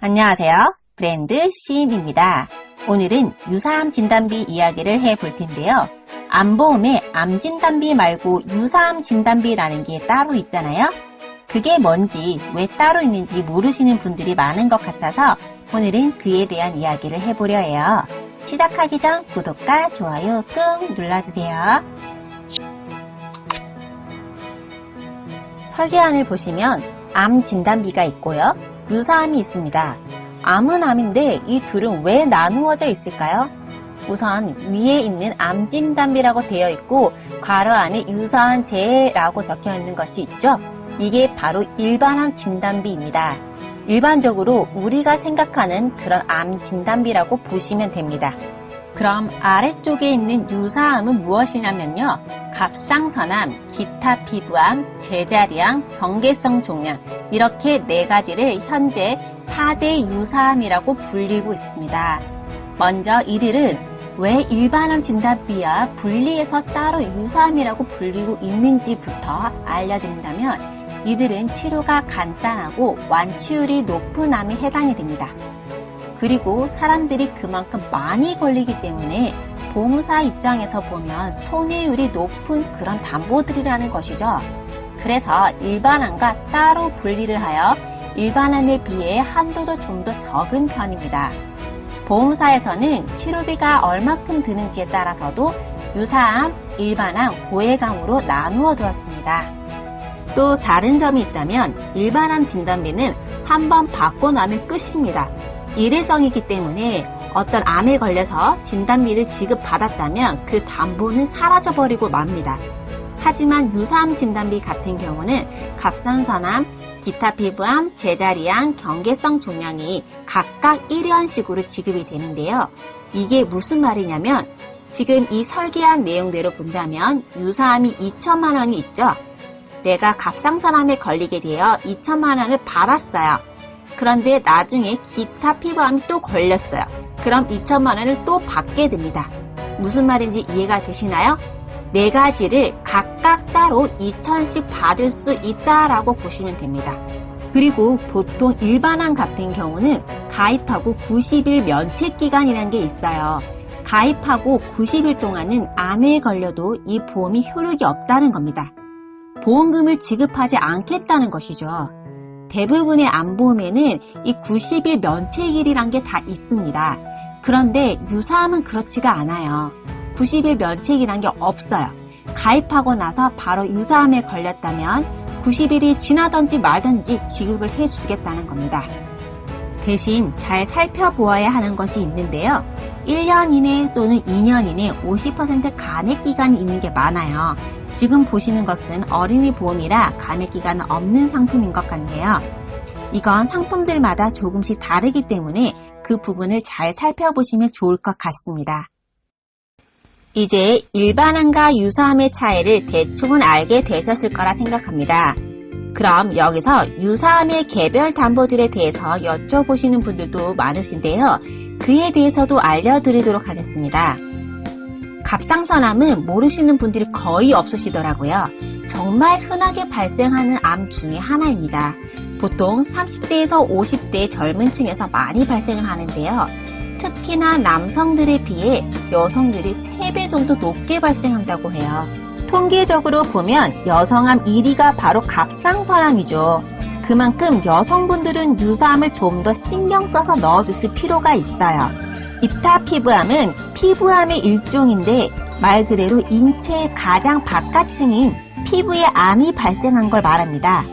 안녕하세요. 브랜드 시인입니다. 오늘은 유사암 진단비 이야기를 해볼 텐데요. 암보험에 암진단비 말고 유사암 진단비라는 게 따로 있잖아요. 그게 뭔지, 왜 따로 있는지 모르시는 분들이 많은 것 같아서 오늘은 그에 대한 이야기를 해보려 해요. 시작하기 전 구독과 좋아요 꾹 눌러주세요. 설계안을 보시면 암 진단비가 있고요. 유사암이 있습니다. 암은 암인데 이 둘은 왜 나누어져 있을까요? 우선 위에 있는 암진단비라고 되어 있고 괄호 안에 유사암 재라고 적혀 있는 것이 있죠. 이게 바로 일반암 진단비입니다. 일반적으로 우리가 생각하는 그런 암 진단비라고 보시면 됩니다. 그럼 아래쪽에 있는 유사암은 무엇이냐면요. 갑상선암, 기타 피부암, 제자리암, 경계성 종양 이렇게 네 가지를 현재 4대 유사암이라고 불리고 있습니다. 먼저 이들은 왜 일반암 진단비와 분리해서 따로 유사암이라고 불리고 있는지부터 알려드린다면 이들은 치료가 간단하고 완치율이 높은 암에 해당이 됩니다. 그리고 사람들이 그만큼 많이 걸리기 때문에 보험사 입장에서 보면 손해율이 높은 그런 담보들이라는 것이죠. 그래서 일반암과 따로 분리를 하여 일반암에 비해 한도도 좀 더 적은 편입니다. 보험사에서는 치료비가 얼마큼 드는지에 따라서도 유사암, 일반암, 고해감으로 나누어 두었습니다. 또 다른 점이 있다면 일반암 진단비는 한번 받고 나면 끝입니다. 일회성이기 때문에 어떤 암에 걸려서 진단비를 지급받았다면 그 담보는 사라져버리고 맙니다. 하지만 유사암 진단비 같은 경우는 갑상선암, 기타 피부암, 제자리암, 경계성 종양이 각각 1회원씩으로 지급이 되는데요. 이게 무슨 말이냐면 지금 이 설계한 내용대로 본다면 유사암이 2천만 원이 있죠. 내가 갑상선암에 걸리게 되어 2천만 원을 받았어요. 그런데 나중에 기타 피부암이 또 걸렸어요. 그럼 2천만 원을 또 받게 됩니다. 무슨 말인지 이해가 되시나요? 네 가지를 각각 따로 2천씩 받을 수 있다라고 보시면 됩니다. 그리고 보통 일반암 같은 경우는 가입하고 90일 면책기간이라는 게 있어요. 가입하고 90일 동안은 암에 걸려도 이 보험이 효력이 없다는 겁니다. 보험금을 지급하지 않겠다는 것이죠. 대부분의 암보험에는 이 90일 면책일이란 게 다 있습니다. 그런데 유사암은 그렇지가 않아요. 90일 면책이란 게 없어요. 가입하고 나서 바로 유사암에 걸렸다면 90일이 지나든지 말든지 지급을 해주겠다는 겁니다. 대신 잘 살펴보아야 하는 것이 있는데요. 1년 이내 또는 2년 이내 50% 감액 기간이 있는 게 많아요. 지금 보시는 것은 어린이 보험이라 감액 기간은 없는 상품인 것 같네요. 이건 상품들마다 조금씩 다르기 때문에 그 부분을 잘 살펴보시면 좋을 것 같습니다. 이제 일반암과 유사암의 차이를 대충은 알게 되셨을 거라 생각합니다. 그럼 여기서 유사암의 개별 담보들에 대해서 여쭤보시는 분들도 많으신데요. 그에 대해서도 알려드리도록 하겠습니다. 갑상선암은 모르시는 분들이 거의 없으시더라고요. 정말 흔하게 발생하는 암 중에 하나입니다. 보통 30대에서 50대 젊은 층에서 많이 발생을 하는데요. 특히나 남성들에 비해 여성들이 3배 정도 높게 발생한다고 해요. 통계적으로 보면 여성암 1위가 바로 갑상선암이죠. 그만큼 여성분들은 유사암을 좀 더 신경 써서 넣어주실 필요가 있어요. 기타 피부암은 피부암의 일종인데 말 그대로 인체의 가장 바깥층인 피부에 암이 발생한 걸 말합니다.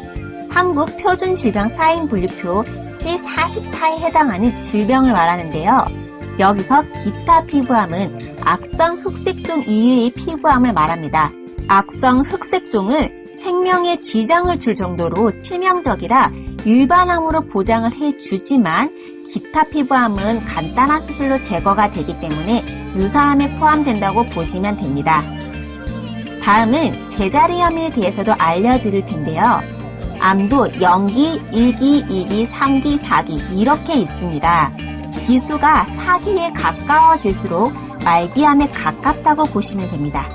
한국 표준질병 사인분류표 C44에 해당하는 질병을 말하는데요. 여기서 기타 피부암은 악성 흑색종 이외의 피부암을 말합니다. 악성 흑색종은 생명에 지장을 줄 정도로 치명적이라 일반암으로 보장을 해주지만 기타 피부암은 간단한 수술로 제거가 되기 때문에 유사암에 포함된다고 보시면 됩니다. 다음은 제자리암에 대해서도 알려드릴 텐데요. 암도 0기, 1기, 2기, 3기, 4기 이렇게 있습니다. 기수가 4기에 가까워질수록 말기암에 가깝다고 보시면 됩니다.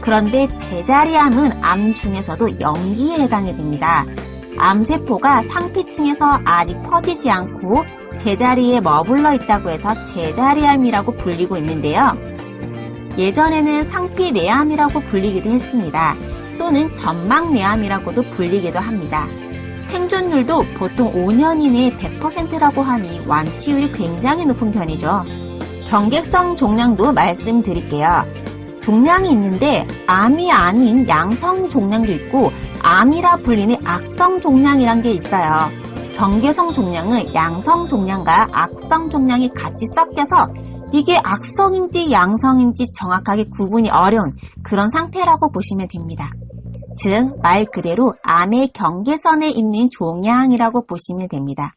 그런데 제자리암은 암 중에서도 0기에 해당이 됩니다. 암세포가 상피층에서 아직 퍼지지 않고 제자리에 머물러 있다고 해서 제자리암이라고 불리고 있는데요. 예전에는 상피내암이라고 불리기도 했습니다. 또는 점막내암이라고도 불리기도 합니다. 생존율도 보통 5년 이내에 100%라고 하니 완치율이 굉장히 높은 편이죠. 경계성 종양도 말씀드릴게요. 종양이 있는데 암이 아닌 양성 종양도 있고 암이라 불리는 악성 종양이란 게 있어요. 경계성 종양은 양성 종양과 악성 종양이 같이 섞여서 이게 악성인지 양성인지 정확하게 구분이 어려운 그런 상태라고 보시면 됩니다. 즉, 말 그대로 암의 경계선에 있는 종양이라고 보시면 됩니다.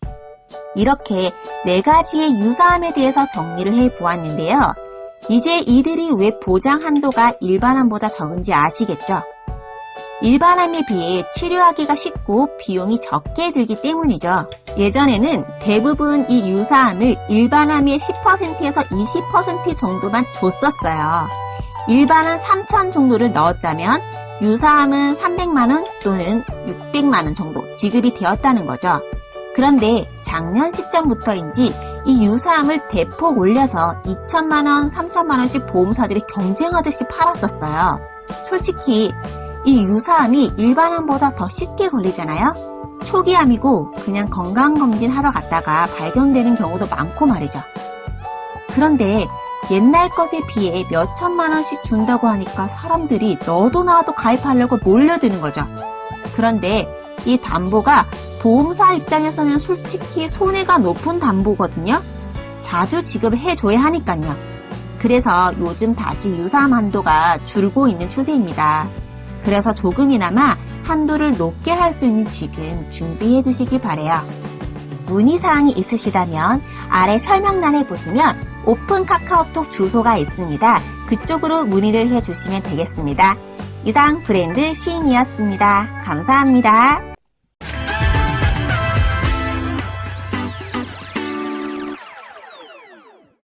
이렇게 4가지의 유사암에 대해서 정리를 해보았는데요. 이제 이들이 왜 보장 한도가 일반암보다 적은지 아시겠죠? 일반암에 비해 치료하기가 쉽고 비용이 적게 들기 때문이죠. 예전에는 대부분 이 유사암을 일반암의 10%에서 20% 정도만 줬었어요. 일반암 3,000 정도를 넣었다면 유사암은 300만원 또는 600만원 정도 지급이 되었다는 거죠. 그런데 작년 시점부터인지 이 유사암을 대폭 올려서 2천만원, 3천만원씩 보험사들이 경쟁하듯이 팔았었어요. 솔직히 이 유사암이 일반암보다 더 쉽게 걸리잖아요. 초기암이고 그냥 건강검진 하러 갔다가 발견되는 경우도 많고 말이죠. 그런데 옛날 것에 비해 몇 천만원씩 준다고 하니까 사람들이 너도 나도 가입하려고 몰려드는 거죠. 그런데 이 담보가 보험사 입장에서는 솔직히 손해가 높은 담보거든요. 자주 지급을 해줘야 하니까요. 그래서 요즘 다시 유사암 한도가 줄고 있는 추세입니다. 그래서 조금이나마 한도를 높게 할 수 있는 지금 준비해 주시길 바래요. 문의사항이 있으시다면 아래 설명란에 보시면 오픈 카카오톡 주소가 있습니다. 그쪽으로 문의를 해주시면 되겠습니다. 이상 브랜드 시인이었습니다. 감사합니다.